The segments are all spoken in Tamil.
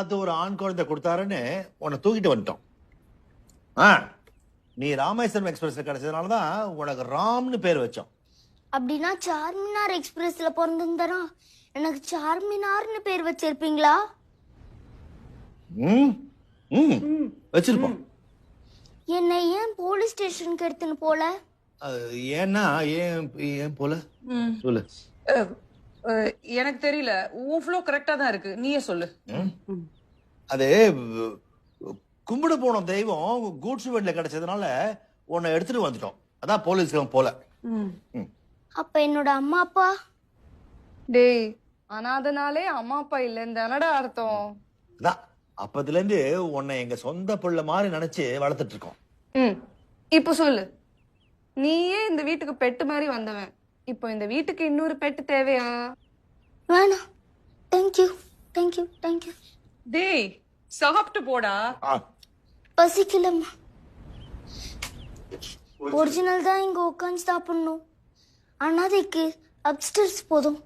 அது ஒரு ஆண் குழந்தை கொடுத்தாருன்னு உன்னை தூக்கிட்டு வந்துட்டோம். ஆ, நீ ராமேஸ்வரம் எக்ஸ்பிரஸ்ல கிடைச்சதுனால தான் உனக்கு ராம்னு பேர் வச்சோம். அப்படின்னா சார்மினார் எக்ஸ்பிரஸ்ல பிறந்திருந்தனா எனக்கு சார்மினார்னு பேர் வச்சிருப்பீங்களா? ம் ம் வச்சிருப்போம். என்னை ஏன் போலீஸ் ஸ்டேஷனுக்கு எடுத்துன்னு போல? ஏன்னா ஏன் ஏன் போல சொல்லு. எனக்கு தெரியல. உன் ஃப்ளோ கரெக்டா தான் இருக்கு, நீயே சொல்லு. அது கும்பிடு போன தெய்வம் கூட்ஸ் வேன்ல கிடைச்சதுனால உன்னை எடுத்துட்டு வந்துட்டோம். அதான் போலீஸ்க்கு போல. அப்ப என்னோட அம்மா அப்பா? டேய், அனாதனாலே அம்மா அப்பா இல்லைன்னு தானடா அர்த்தம். அதான் அப்பத்துல இருந்து உன்னை எங்க சொந்த புள்ள மாதிரி நினைச்சு வளர்த்துட்டு இருக்கோம். இப்போ சொல்லு, நீயே இந்த வீட்டுக்கு பெட்டு மாதிரி வந்தவன், இப்போ இந்த வீட்டுக்கு இன்னொரு பெட்டு தேவையா? வேணாம். Thank you thank you thank you. டேய், சாப்பிட்டு போடா. பசிக்கலம்மா. ஒரிஜினல் தான் இங்க உட்காந்து சாப்பிடணும். அனாதைக்கு அப்ஸ்டர்ஸ் போதும்.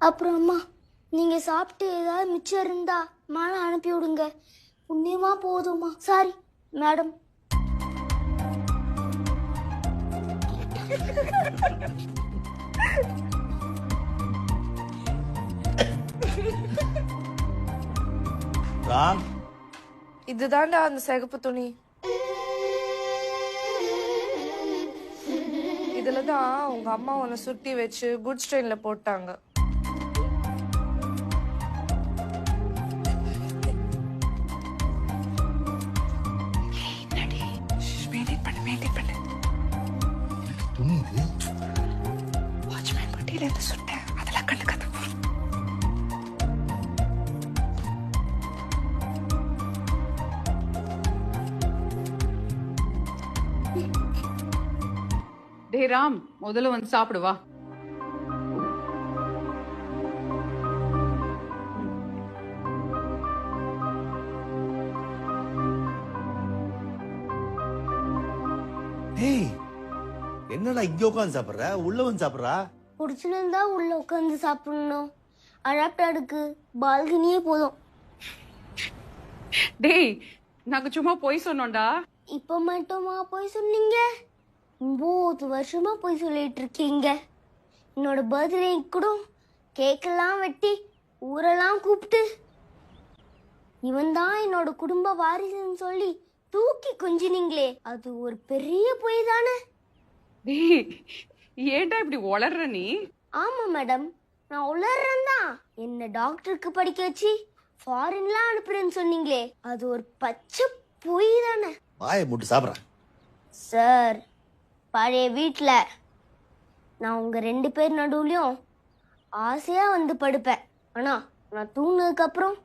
அப்புறம் அம்மா, நீங்க சாப்பிட்டு ஏதாவது மிச்சம் இருந்தா மேல அனுப்பி விடுங்க. புண்ணியமா போதுமா? Sorry madam. ராம், இதுதான்டா அந்த சிகப்பு துணி. இதுலதான் உங்க அம்மா உன்னை சுட்டி வச்சு குட்ஸ் ட்ரெயின்ல போட்டாங்க. துணி இது. வாட்ச்மேன் பட்டியல இருந்து சுட்டேன், அதெல்லாம் கண்டுக்காத. டேய் ராம், முதல்ல வந்து சாப்பிடு வா. ஏய், என்னடா இங்க உட்காந்து சாப்பிடுற? உள்ள வந்து சாப்பிடுறா. ஒரிஜினல் தான் உள்ள உட்காந்து சாப்பிடணும். அடாப்டருக்கு பால்கனியே போதும். டேய், நாங்க சும்மா போய் சொன்னோம்டா. இப்ப மட்டுமா போய் சொன்னீங்க? 9 வருஷமா போய் சொல்லிட்டு இருக்கீங்க. என்னோட பர்த்டே கூட கேக்கெல்லாம் வெட்டி ஊரெல்லாம் கூப்பிட்டு இவன் தான் என்னோட குடும்ப வாரிசுன்னு சொல்லி தூக்கி கொஞ்சினீங்களே, அது ஒரு பெரிய பொய் தானே? டேய், ஏன்டா இப்படி உளர்ற நீ? ஆமா மேடம், நான் உளறேன் தான். என்ன டாக்டருக்கு படிக்க வச்சு ஃபாரின்லாம் அனுப்புறேன்னு சொன்னீங்களே, அது ஒரு பச்சை பொய் தானே? வாயை மூட்டு சாப்பிடுறேன். சார், பழைய வீட்டில் நான் உங்கள் 2 பேர் நடுவுலையும் ஆசையாக வந்து படுப்பேன். ஆனால் நான் தூங்கினதுக்கப்புறம்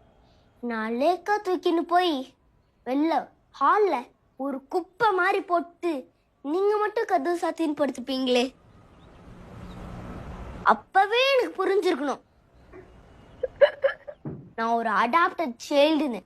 நான் லேக்கா தூக்கின்னு போய் வெளில ஹாலில் ஒரு குப்பை மாதிரி போட்டு நீங்கள் மட்டும் கதவு சாத்தின்னு படுத்துப்பீங்களே, அப்பவே எனக்கு புரிஞ்சிருக்கணும் நான் ஒரு அடாப்டட் சைல்டுன்னு.